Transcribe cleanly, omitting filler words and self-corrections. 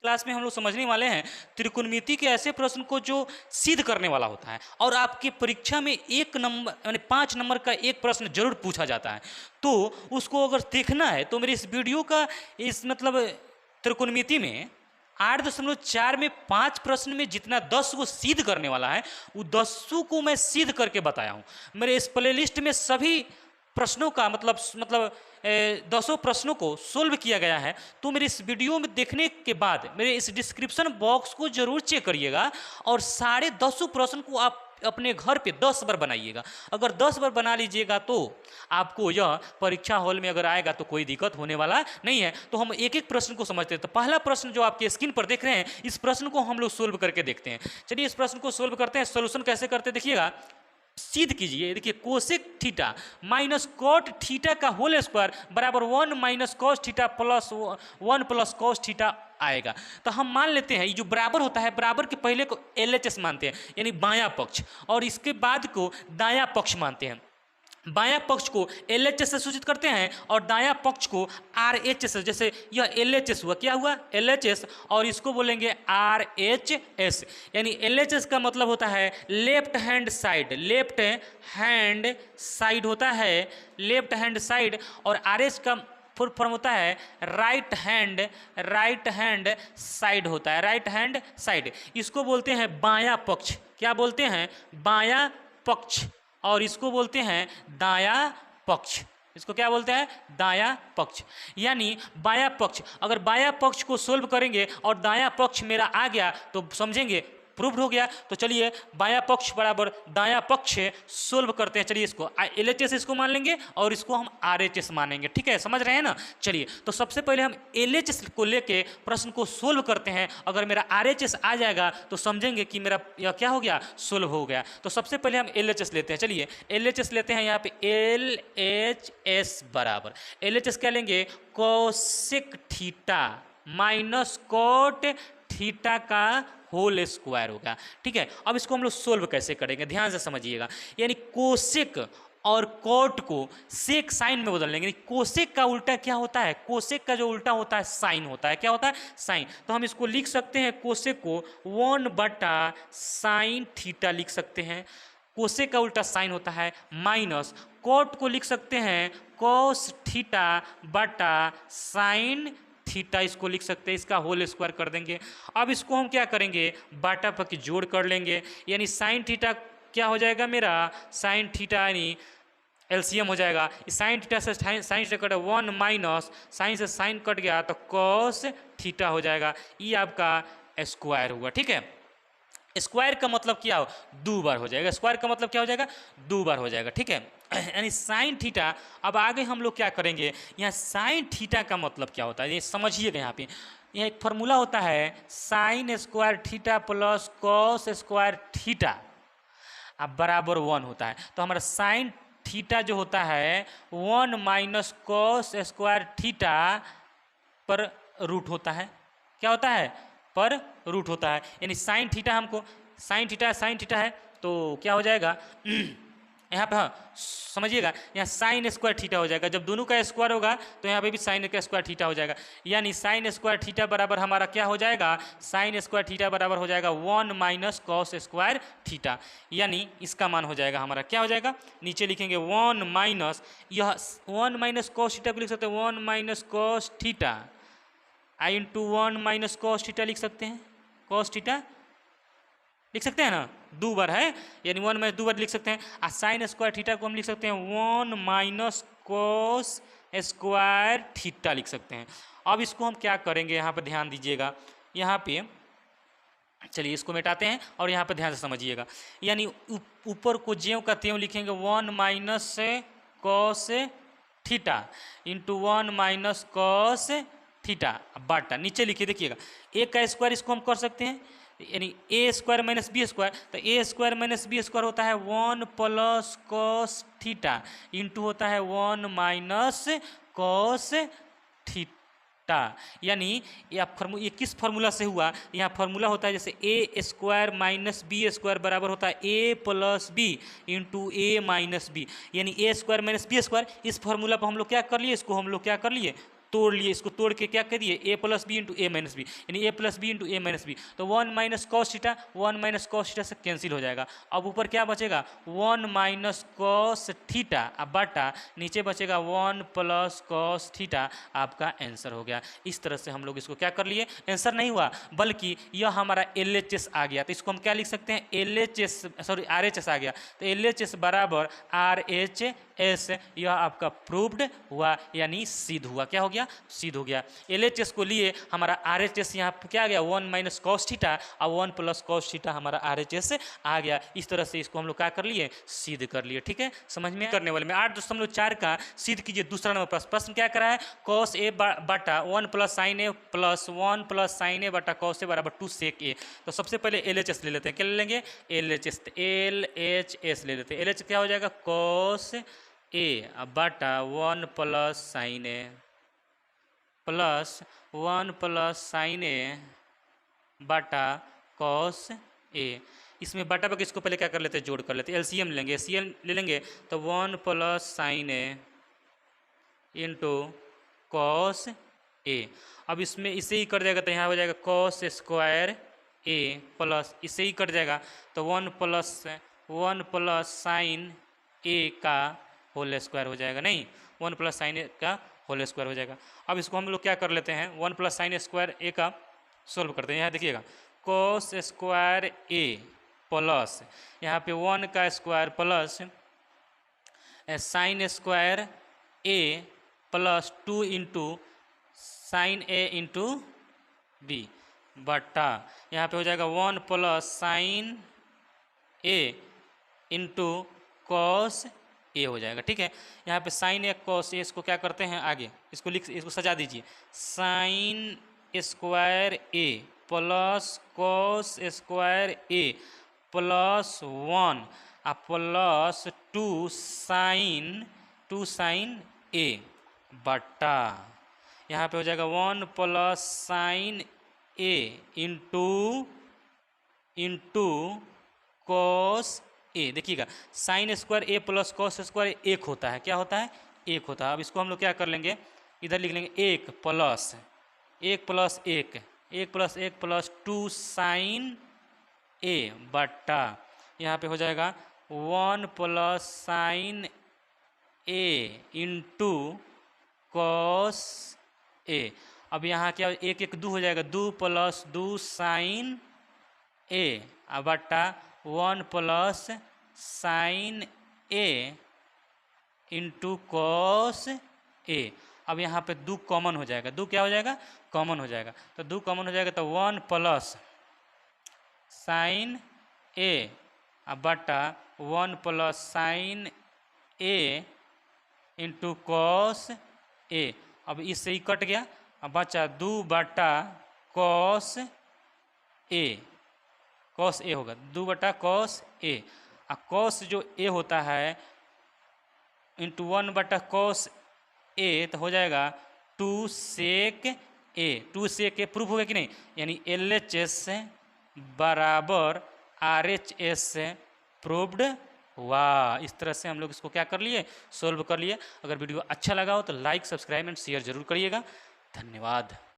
Class में हम लोग समझने वाले हैं त्रिकोणमिति के ऐसे प्रश्न को जो सिद्ध करने वाला होता है और आपकी परीक्षा में 1 नंबर यानी 5 नंबर का एक प्रश्न जरूर पूछा जाता है। तो उसको अगर देखना है तो मेरे इस वीडियो का इस मतलब त्रिकोणमिति में 8.4 में 5 प्रश्न में जितना 10 को सिद्ध करने वाला है वो 10 को मैं सिद्ध करके बताया हूँ। मेरे इस प्लेलिस्ट में सभी प्रश्नों का मतलब 10 प्रश्नों को सोल्व किया गया है। तो मेरे इस वीडियो में देखने के बाद मेरे इस डिस्क्रिप्शन बॉक्स को जरूर चेक करिएगा और सारे 10 प्रश्न को आप अपने घर पे 10 बार बनाइएगा। अगर 10 बार बना लीजिएगा तो आपको यह परीक्षा हॉल में अगर आएगा तो कोई दिक्कत होने वाला नहीं है। तो हम एक एक प्रश्न को समझते हैं। तो पहला प्रश्न जो आपके स्क्रीन पर देख रहे हैं इस प्रश्न को हम लोग सोल्व करके देखते हैं। चलिए इस प्रश्न को सोल्व करते हैं। सोल्यूशन कैसे करते हैं देखिएगा, सिद्ध कीजिए। देखिए cosec theta minus cot theta का होल स्क्वायर बराबर 1 minus cos theta plus 1 plus cos theta आएगा। तो हम मान लेते हैं ये जो बराबर होता है, बराबर के पहले को LHS मानते हैं यानी बायां पक्ष, और इसके बाद को दायां पक्ष मानते हैं। बायां पक्ष को LHS से सूचित करते हैं और दायां पक्ष को RHS से। जैसे यह LHS हुआ, क्या हुआ LHS, और इसको बोलेंगे RHS। यानी LHS का मतलब होता है left hand side, left hand side होता है लेफ्ट हैंड साइड, और RH का फुल फॉर्म होता है राइट हैंड साइड होता है, राइट हैंड साइड। इसको बोलते हैं बायां पक्ष। क्या बोलते हैं? बायां पक्ष। और इसको बोलते हैं दायां पक्ष। इसको क्या बोलते हैं? दायां पक्ष। यानी बायां पक्ष, अगर बायां पक्ष को सोल्व करेंगे और दायां पक्ष मेरा आ गया तो समझेंगे प्रूव्ड हो गया। तो चलिए बायां पक्ष बराबर दायां पक्ष सोल्व करते हैं। चलिए इसको LHS इसको मान लेंगे और इसको हम RHS मानेंगे। ठीक है, समझ रहे हैं ना? चलिए तो सबसे पहले हम LHS को लेके प्रश्न को सोल्व करते हैं। अगर मेरा RHS आ जाएगा तो समझेंगे कि मेरा यह क्या हो गया, सोल्व हो गया। तो सबसे पहले हम LHS लेते हैं। चलिए LHS लेते हैं। यहाँ पे LHS बराबर LHS क्या लेंगे, cosec theta minus cot theta का होल स्क्वायर होगा। ठीक है, अब इसको हम लोग सोल्व कैसे करेंगे ध्यान से समझिएगा। यानी कोसेक और कॉट को सेक साइन में बदल लेंगे। कोसेक का उल्टा क्या होता है? कोसेक का जो उल्टा होता है साइन होता है। क्या होता है? साइन। तो हम इसको लिख सकते हैं कोसेक को 1/sin थीटा लिख सकते हैं। कोसेक का उल्टा साइन होता है। माइनस कॉट को लिख सकते हैं कॉस थीटा बटा साइन थीटा, इसको लिख सकते हैं। इसका होल स्क्वायर कर देंगे। अब इसको हम क्या करेंगे, बाटा पर जोड़ कर लेंगे। यानी साइन थीटा क्या हो जाएगा मेरा, साइन थीटा यानी LCM हो जाएगा। साइन थीटा से साइन से कटा 1 माइनस साइन से साइन कट गया तो कॉस थीटा हो जाएगा। ये आपका स्क्वायर हुआ। ठीक है, स्क्वायर का मतलब क्या हो, 2 बार हो जाएगा। स्क्वायर का मतलब क्या हो जाएगा, 2 बार हो जाएगा। ठीक है, यानी साइन थीटा। अब आगे हम लोग क्या करेंगे, यहाँ साइन थीटा का मतलब क्या होता है ये समझिएगा। यहाँ पे यह एक फार्मूला होता है sine square theta plus cos square theta अब बराबर 1 होता है। तो हमारा साइन थीटा जो होता है 1 माइनस कॉस स्क्वायर थीटा पर रूट होता है। क्या होता है? पर रूट होता है। यानी साइन थीटा हमको साइन थीटा है तो क्या हो जाएगा यहाँ पे, हाँ समझिएगा, यहाँ साइन स्क्वायर थीटा हो जाएगा। जब दोनों का स्क्वायर होगा तो यहाँ पे भी साइन का स्क्वायर थीटा हो जाएगा। यानी साइन स्क्वायर थीटा बराबर हमारा क्या हो जाएगा, साइन स्क्वायर थीटा बराबर हो जाएगा 1 माइनस कॉस स्क्वायर थीटा। यानी इसका मान हो जाएगा हमारा क्या हो जाएगा, नीचे लिखेंगे 1 माइनस, यह 1 माइनस कॉस थीटा को लिख सकते हैं 1 माइनस कॉस थीटा आई इंटू 1 माइनस कॉस थीटा लिख सकते हैं। कॉस थीटा लिख सकते हैं ना, 2 बार है यानी 1 माइनस 2 बार लिख सकते हैं। और साइन स्क्वायर थीटा को हम लिख सकते हैं 1 माइनस कॉस स्क्वायर थीटा लिख सकते हैं। अब इसको हम क्या करेंगे, यहाँ पर ध्यान दीजिएगा। यहाँ पे चलिए इसको मिटाते हैं और यहाँ पर ध्यान से समझिएगा। यानी ऊपर को ज्यों का त्यों लिखेंगे 1 minus cos theta into 1 minus cos theta बटा नीचे लिखिए। देखिएगा ए का स्क्वायर इसको हम कर सकते हैं, यानी ए स्क्वायर माइनस बी स्क्वायर। तो ए स्क्वायर माइनस बी स्क्वायर होता है 1 प्लस कॉस थीटा इंटू होता है 1 माइनस कॉस थीटा। यानी ये किस फार्मूला से हुआ, यहाँ फार्मूला होता है जैसे ए स्क्वायर माइनस बी स्क्वायर बराबर होता है ए प्लस बी इंटू ए माइनस बी। यानी ए स्क्वायर माइनस बी स्क्वायर, इस फार्मूला पर हम लोग क्या कर लिए, इसको हम लोग क्या कर लिए तोड़ लिए, इसको तोड़ के क्या कर दिए, ए प्लस बी इंटू ए माइनस बी, यानी ए प्लस बी इंटू ए माइनस बी। तो 1 minus cos theta, 1 minus cos theta से कैंसिल हो जाएगा। अब ऊपर क्या बचेगा, 1 माइनस कॉस थीटा, अब बाटा नीचे बचेगा 1 प्लस कॉस थीटा, आपका आंसर हो गया। इस तरह से हम लोग इसको क्या कर लिए, आंसर नहीं हुआ बल्कि यह हमारा LHS आ गया। तो इसको हम क्या लिख सकते हैं, LHS सॉरी RHS आ गया। तो LHS बराबर RHS, यह आपका प्रूव्ड हुआ यानी सिद्ध हुआ। क्या हो गया, सिद्ध हो गया। LHS को लिए हमारा RHS यहाँ पे क्या आ गया, 1 माइनस कॉस थीटा और 1 प्लस कॉस थीटा हमारा RHS आ गया। इस तरह से इसको हम लोग क्या कर लिए, सिद्ध कर लिए। ठीक है, समझ में करने वाले में 8.4 का सिद्ध कीजिए। दूसरा नंबर प्रश्न, प्रश्न क्या करा है, कॉस ए बटा 1 प्लस साइन ए प्लस 1 प्लस साइन ए बटा कॉस ए बराबर 2 सेक ए। तो सबसे पहले LHS ले लेते हैं। क्या ले लेंगे, LHS, LHS ले लेते हैं। LHS क्या हो जाएगा, कॉस ए बटा 1 प्लस साइन ए प्लस 1 प्लस साइन ए बटा कॉस ए। इसमें बटा पर इसको पहले क्या कर लेते हैं, जोड़ कर लेते हैं। LCM लेंगे, LCM ले लेंगे तो 1 plus sign A into cos A. अब इसमें इसे ही कट जाएगा तो यहाँ हो जाएगा कॉस स्क्वायर ए प्लस इसे ही कट जाएगा तो 1 प्लस साइन ए का होल स्क्वायर हो जाएगा, नहीं 1 प्लस साइन ए का होल स्क्वायर हो जाएगा। अब इसको हम लोग क्या कर लेते हैं, 1 प्लस साइन स्क्वायर ए का सोल्व करते हैं। यहाँ देखिएगा कॉस स्क्वायर ए प्लस यहाँ पे 1 का स्क्वायर प्लस साइन स्क्वायर ए प्लस 2 इंटू साइन ए इंटू बी बटा यहाँ पे हो जाएगा 1 plus sign A into cos A हो जाएगा। ठीक है, यहाँ पे साइन ए कॉस ए, इसको क्या करते हैं आगे, इसको सजा दीजिए, साइन स्क्वायर ए प्लस कॉस स्क्वायर ए प्लस 1 प्लस 2 साइन ए बटा यहाँ पे हो जाएगा 1 plus sign A into cos A. देखिएगा साइन स्क्वायर ए प्लस कॉस स्क्वायर एक होता है, क्या होता है, एक होता है। अब इसको हम लोग क्या कर लेंगे, इधर लिख लेंगे 1 प्लस 1 प्लस 2 साइन ए बटा यहाँ पे हो जाएगा 1 plus sign A into cos A. अब यहाँ क्या 1 1 2 हो जाएगा, 2 प्लस 2 साइन ए बटा 1 plus sign A into cos A. अब यहाँ पे 2 कॉमन हो जाएगा, 2 क्या हो जाएगा, कॉमन हो जाएगा। तो 2 कॉमन हो जाएगा तो 1 प्लस साइन ए बटा 1 plus sign A into cos A. अब इससे ही कट गया, अब बचा 2 बटा कॉस ए होगा, 2 बटा कॉस ए। कॉस जो ए होता है इंटू 1 बटा कॉस ए तो हो जाएगा 2 सेक ए। 2 सेक ए प्रूफ होगा कि नहीं, यानी LHS बराबर RHS प्रूव्ड हुआ। इस तरह से हम लोग इसको क्या कर लिए, सोल्व कर लिए। अगर वीडियो अच्छा लगा हो तो लाइक, सब्सक्राइब एंड शेयर जरूर करिएगा। धन्यवाद।